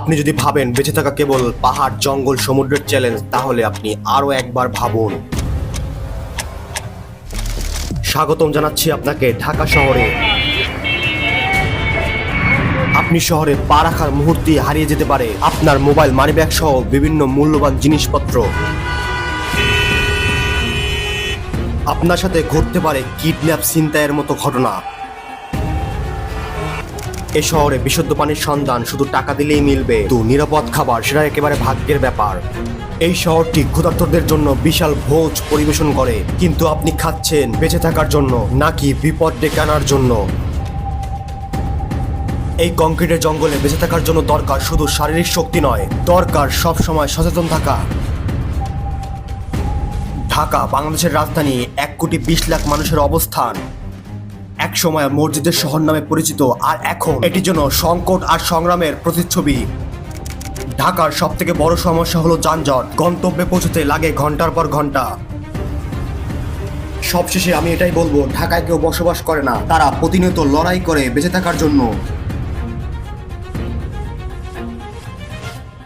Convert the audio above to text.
আপনি যদি ভাবেন বেঁচে থাকা কেবল পাহাড়, জঙ্গল, সমুদ্রের চ্যালেঞ্জ, তাহলে আপনি আরো একবার ভাবুন। স্বাগতম জানাচ্ছি আপনাকে ঢাকা শহরে। আপনি শহরে পা রাখার মুহূর্তে হারিয়ে যেতে পারে আপনার মোবাইল, মানিব্যাগ সহ বিভিন্ন মূল্যবান জিনিসপত্র। আপনার সাথে ঘটতে পারে কিডন্যাপ, ছিনতাইয়ের মতো ঘটনা। এই শহরে বিশুদ্ধ পানির সন্ধান শুধু টাকা দিলেই মিলবে, তো নিরাপদ খাবার সেটা একেবারে ভাগ্যের ব্যাপার। এই শহরটি ক্ষুধার্তদের জন্য বিশাল ভোজ পরিবেশন করে, কিন্তু আপনি খাচ্ছেন বেঁচে থাকার জন্য নাকি বিপদ ডেকে আনার জন্য? এই কংক্রিটের জঙ্গলে বেঁচে থাকার জন্য দরকার শুধু শারীরিক শক্তি নয়, দরকার সব সময় সচেতন থাকা। ঢাকা বাংলাদেশের রাজধানী, 1,20,00,000 মানুষের অবস্থান। এক সময় মসজিদের শহর নামে পরিচিত, আর এখন এটি যেন সংকট আর সংগ্রামের প্রতিচ্ছবি। ঢাকার সব থেকে বড় সমস্যা হলো যানজট। গন্তব্যে পৌঁছতে লাগে ঘন্টার পর ঘন্টা। সবশেষে আমি এটাই বলবো, ঢাকায় কেউ বসবাস করে না, তারা প্রতিনিয়ত লড়াই করে বেঁচে থাকার জন্য।